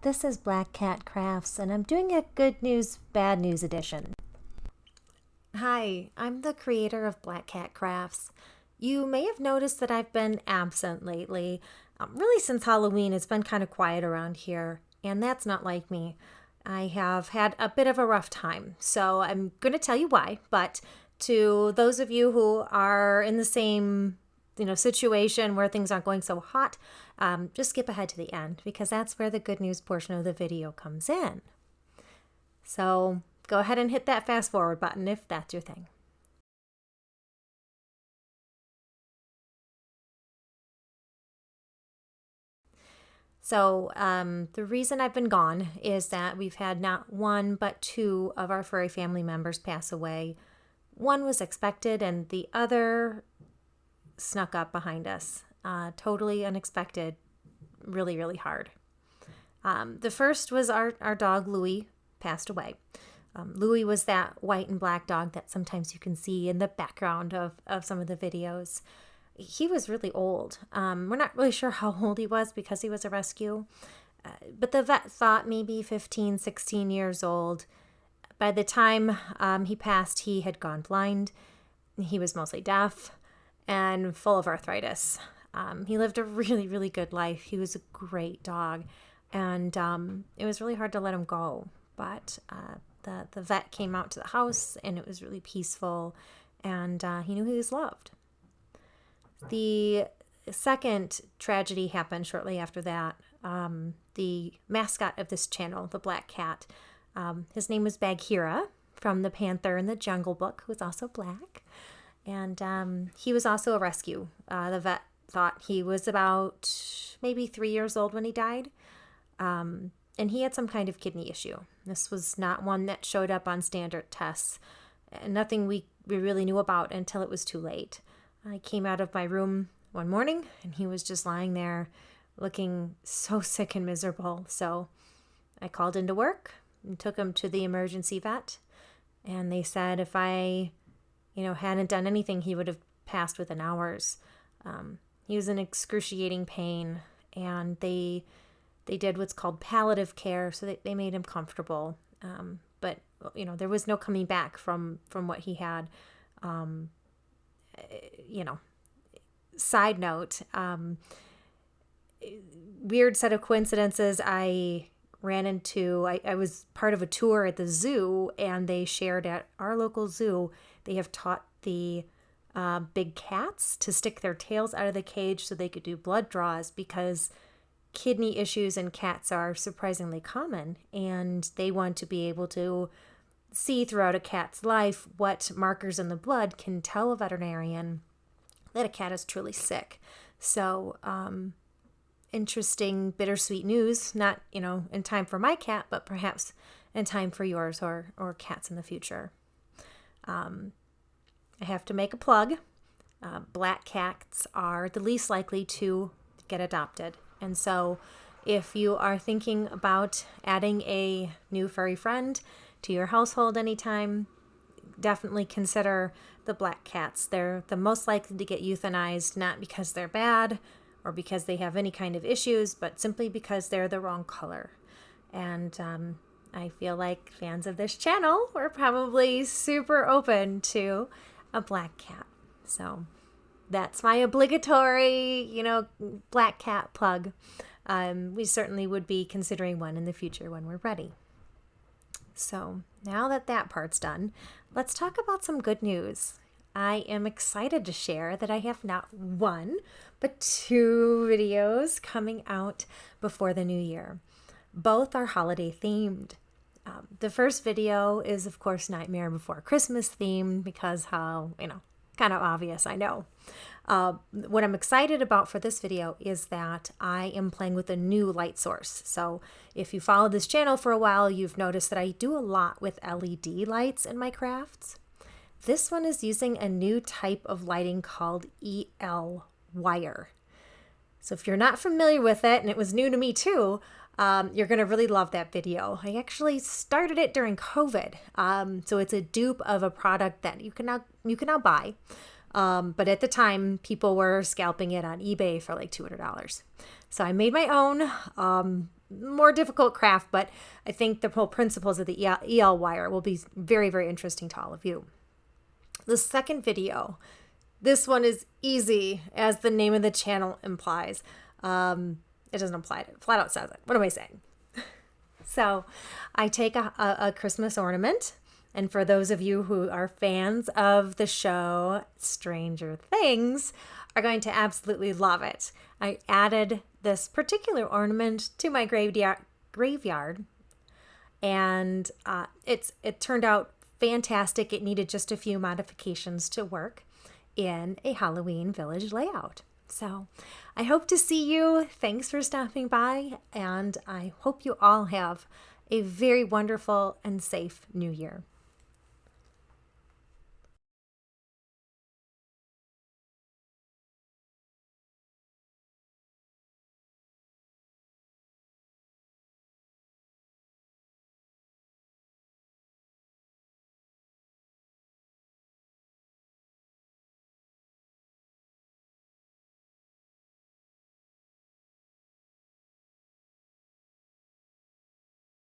this is Black Cat Crafts, and I'm doing a good news, bad news edition. Hi, I'm the creator of Black Cat Crafts. You may have noticed that I've been absent lately. Really since Halloween, it's been kind of quiet around here, and that's not like me. I have had a bit of a rough time, so I'm going to tell you why, but to those of you who are in the same situation where things aren't going so hot, just skip ahead to the end because that's where the good news portion of the video comes in. So go ahead and hit that fast forward button if that's your thing. So the reason I've been gone is that we've had not one but two of our furry family members pass away. One was expected and the other snuck up behind us. Totally unexpected, really, really hard. The first was our dog, Louie, passed away. Louie was that white and black dog that sometimes you can see in the background of some of the videos. He was really old. We're not really sure how old he was because he was a rescue, but the vet thought maybe 15, 16 years old. By the time he passed, he had gone blind. He was mostly deaf and full of arthritis. He lived a really, really good life. He was a great dog, and it was really hard to let him go. But the vet came out to the house, and it was really peaceful, and he knew he was loved. The second tragedy happened shortly after that. The mascot of this channel, the Black Cat, his name was Bagheera from the Panther in the Jungle Book, who was also black. And he was also a rescue. The vet thought he was about maybe 3 years old when he died. And he had some kind of kidney issue. This was not one that showed up on standard tests. Nothing we really knew about until it was too late. I came out of my room one morning and he was just lying there looking so sick and miserable. So I called into work and took him to the emergency vet. And they said if I hadn't done anything, he would have passed within hours. He was in excruciating pain, and they did what's called palliative care, so they made him comfortable. But there was no coming back from what he had. Side note, weird set of coincidences. I was part of a tour at the zoo, and they shared at our local zoo, they have taught the big cats to stick their tails out of the cage so they could do blood draws because kidney issues in cats are surprisingly common, and they want to be able to see throughout a cat's life what markers in the blood can tell a veterinarian that a cat is truly sick. So, interesting, bittersweet news, not, in time for my cat, but perhaps in time for yours or cats in the future. I have to make a plug. Black cats are the least likely to get adopted. And so if you are thinking about adding a new furry friend to your household anytime, definitely consider the black cats. They're the most likely to get euthanized, not because they're bad or because they have any kind of issues, but simply because they're the wrong color. And I feel like fans of this channel were probably super open to a black cat. So that's my obligatory, black cat plug. We certainly would be considering one in the future when we're ready. So now that part's done, let's talk about some good news. I am excited to share that I have not one, but two videos coming out before the new year. Both are holiday themed. The first video is, of course, Nightmare Before Christmas themed because how, kind of obvious, I know. What I'm excited about for this video is that I am playing with a new light source. So if you follow this channel for a while, you've noticed that I do a lot with LED lights in my crafts. This one is using a new type of lighting called EL wire. So if you're not familiar with it, and it was new to me too, you're going to really love that video. I actually started it during COVID. So it's a dupe of a product that you can now buy. But at the time, people were scalping it on eBay for like $200. So I made my own. more difficult craft, but I think the whole principles of the EL wire will be very, very interesting to all of you. The second video, this one is easy, as the name of the channel implies. It doesn't imply it, flat out says it. What am I saying? So I take a Christmas ornament, and for those of you who are fans of the show Stranger Things are going to absolutely love it. I added this particular ornament to my graveyard, and it turned out fantastic. It needed just a few modifications to work in a Halloween village layout. So I hope to see you. Thanks for stopping by, and I hope you all have a very wonderful and safe new year.